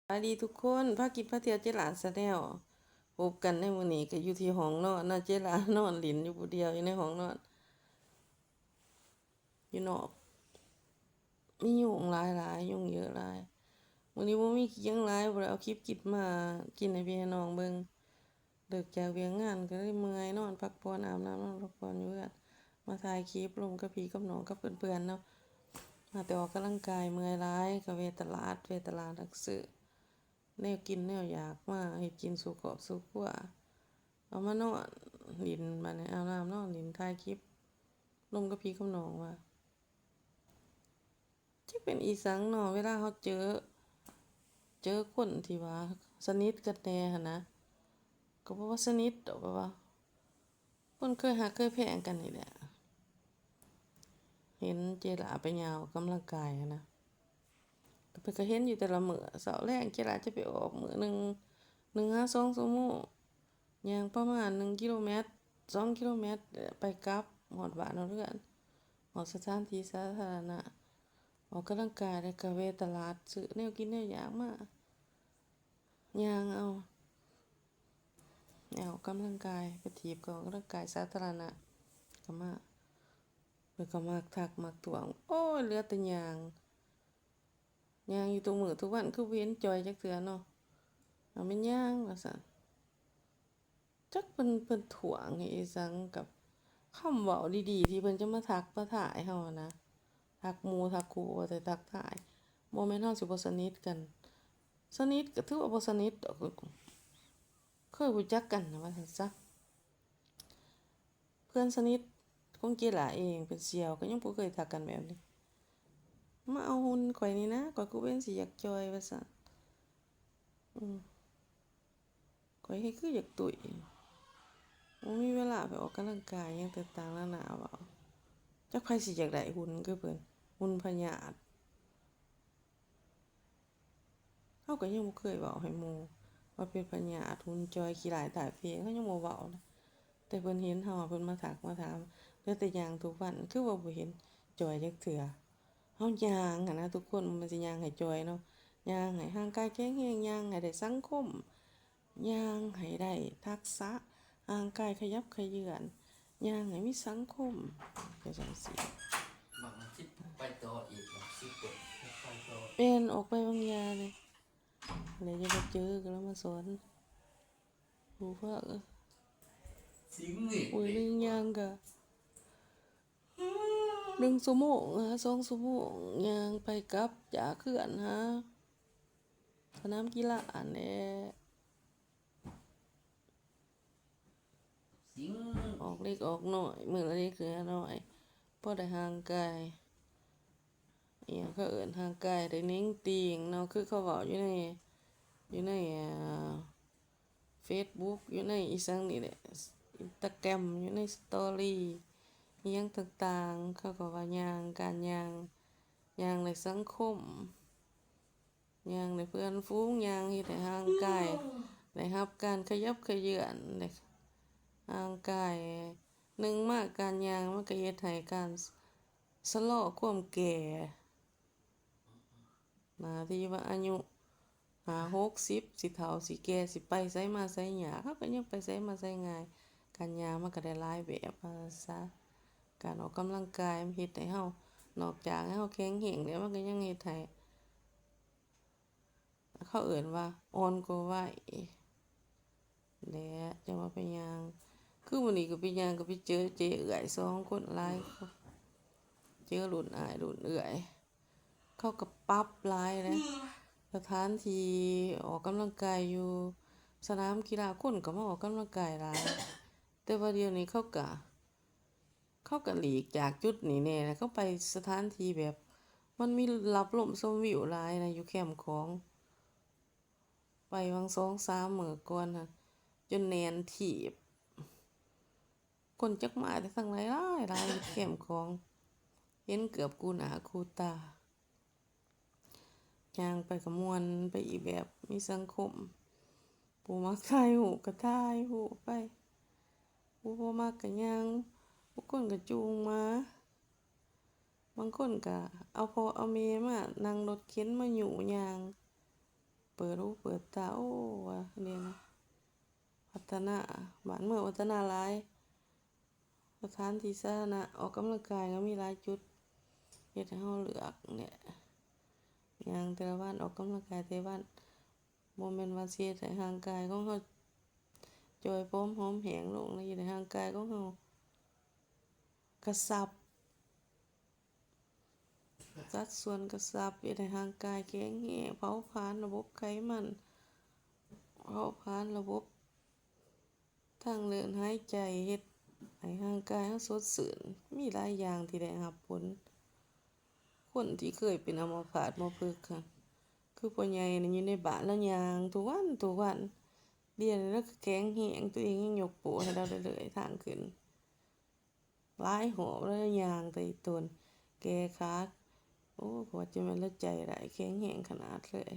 สวัสดีทุกคนพากินพาเที่ยวเจหลานซะแล้วพบกันในมื้อนี้ก็อยู่ที่ห้องนอนเนาะเจหลานนอนหลินอยู่ผู้เดียวอยู่ในห้องนอนอยู่นอกมียุงหลายยุงเยอะหลายมื้อนี้บ่มีหยังหลายบ่ได้เอาคลิปกินมากินให้พี่ให้น้องเบิ่งเลิกจากเวียกงานก็เลยเมื่อยนอนพักผ่อนอาบน้ำนอนพักผ่อนอยู่เรือนมาถ่ายคลิปลงกับพี่กับน้องกับเพื่อนๆเนาะมาแต่ออกกำลังกายเมื่อยหลายก็เวะตลาดนักซื้อแนวกินแนวอยากมาเฮ็ดกินสู่ครอบสู่ครัว เอามานอนลินมาเนี่ยเอาน้ำนอนลินถ่ายคลิปลงกับพี่กับน้องว่าจะเป็นอีสังเนาะเวลาเขาเจอคนที่ว่าสนิทกันแน่หั่นนะก็บ่ว่าสนิทดอกว่าคนเคยหักเคยแพงกันนี่แหละเห็นเจหลาไปยาวกำลังกายหั้นนะก็เพิ่นก็เห็นอยู่แต่ละมื้อเช้าแลงเจหลาจะไปออกมื้อหนึ่งหา2 ชั่วโมงย่างประมาณ1 กิโลเมตร2 กิโลเมตรไปกลับฮอดบ้านฮอดเรือนฮอดสถานที่สาธารณะออกกำลังกายแล้วก็แวะตลาดซื้อแนวกินแนวอยากมาย่างเอาแนวกำลังกายไปถีบก็ออกกำลังกายสาธารณะก็มาแล้วก็มักทักมักท้วงโอ้ยเหลือแต่ย่างอยู่ทุกมื้อทุกวันคือบ่เห็นจอยจักเทื่อเนาะเอาแม่นย่างว่าซั่นจักเพิ่นถ่วงให้อีสังกับคำเว้าดีๆที่เพิ่นจะมาทักมาทายเฮาอะนะทักหมู่ทักคู่ว่าแต่ทักทายบ่แม่นเฮาสิบ่สนิทกันสนิทก็ถือว่าบ่สนิทดอกเคยรู้จักกันนะว่าซั่นซะเพื่อนสนิทของเจหลาเองเป็นเสี่ยวก็ยังบ่เคยทักกันแบบนี้มาเอาหุ่นข่อยนี่นะข่อยคือเป็นสิอยากจอยว่าซั่นข่อยเฮ็ดคืออยากตุ๋ยบ่มีเวลาไปออกกำลังกายหยังต่างๆนานาเว้าจักไผสิอยากได้หุ่นคือเพิ่นหุ่นพญาตเฮาก็ยังบ่เคยเว้าให้หมู่ว่าเป็นพญาตหุ่นจอยขี้ร้ายตายเพเขายังบ่เว้าเลยแต่เพิ่นเห็นเฮาเพิ่นมาทักมาถามเหลือแต่ย่างทุกวันคือว่าบ่เห็นจอยจักเทื่อเฮาย่างหั้นนะทุกคนมันสิย่างให้จอยเนาะย่างให้ร่างกายแข็งแรงย่างให้ได้สังคมย่างให้ได้ทักษะร่างกายขยับเขยื้อนย่างให้มีสังคมก็จั่งซี้บางอาทิตย์ไปต่ออีกบางสิบคนไปต่อแม่นออกไปบางยาเลยแล้วจะมาเจอก็แล้วมาสอนผู้ฟังสิงนี่โอ้ยเด็กเรื่องว่าย่างก็1 ชั่วโมง2 ชั่วโมงย่างไปกลับจากเขื่อนหาสนามกีฬาอันแหละ สิงออกเล็กออกน้อยมื้อละเล็กคือน้อยพอได้ห่างกายอิหยังเขาเอิ้นห่างกายได้นิ่งติงเนาะคือเขาเว้าอยู่ในFacebook อยู่ในอีสังนี่แหละ Instagram อยู่ใน Story อิหยังต่างๆเขาก็ว่าย่างการย่างในสังคมย่างในเพื่อนฝูงย่างเฮ็ดให้ร่างกายได้รับการขยับเขยื้อนได้ร่างกายหนึ่งมาการย่างมันก็เฮ็ดให้การชะลอความแก่หน้าที่ว่าอายุ60สิเฒ่าสิแก่สิไปไสมาไสยากเขาก็ยังไปไสมาไสง่ายการย่างมันก็ได้หลายแบบว่าซะการออกกำลังกายมันเฮ็ดให้เฮานอกจากให้เฮาแข็งแรงแล้วมันก็ยังเฮ็ดให้เขาเอิ้นว่าอ่อนกว่าวัยและจั่งว่าไปย่างคือมื้อนี้ก็ไปย่างก็ไปเจอเอื้อย2 คนหลายคนเจอรุ่นอ้ายรุ่นเอื้อยเขาก็ปรับหลายนะสถานที่ออกกำลังกายอยู่สนามกีฬาคนก็มาออกกำลังกายหลายแต่ว่าเดี๋ยวนี้เขาก็หลีกจากจุดนี้แน่นะเขาไปสถานที่แบบมันมีรับลมชมวิวหลายนะอยู่แคมป์ของไปวัง2-3มื้อก่อนน่ะจนแน่นทีบคนจักมาแต่ทางหลายๆอยู่แคมป์ของเห็นเกือบคู่หน้าคู่ตาย่างไปก็ม่วนไปอีกแบบมีสังคมผู้มักถ่ายรูปก็ถ่ายรูปไปผู้บ่มักก็ย่างบางคนก็จูงหมาบางคนก็เอาพ่อเอาแม่มานั่งรถเข็นมายุย่าง เปิดหูเปิดตาโอ้ว่าเรียนพัฒนาบ้านเมืองพัฒนาหลายสถานที่สาธารณะออกกำลังกายก็มีหลายจุดเฮ็ดให้เฮาเลือกเนี่ยย่างแต่ละวันออกกำลังกายแต่ละวันบ่แม่นว่าสิเฮ็ดให้ร่างกายของเฮาจอยพร้อมหอมแหงลงแล้วเฮ็ดให้ร่างกายของเฮากระสับสัดส่วนกระสับเฮ็ดให้ร่างกายแข็งแรงเผาผลาญระบบไขมันเผาผลาญระบบทางเดินหายใจเฮ็ดให้ร่างกายเฮาสดชื่นมีหลายอย่างที่ได้รับผลคนที่เคยเป็นอัมพาตอัมพฤกษ์ค่ะคือพ่อใหญ่นี่อยู่ในบ้านแล้วย่างทุกวันทุกวันเรียนแล้วก็แข็งแรงตัวเองยังยกโป้ให้เราได้เลยทางขึ้นหลายหอบแล้วย่างแต่อีตนแก่ขาโอ้กว่าจะแม่นละใจได้แข็งแรงขนาดเลย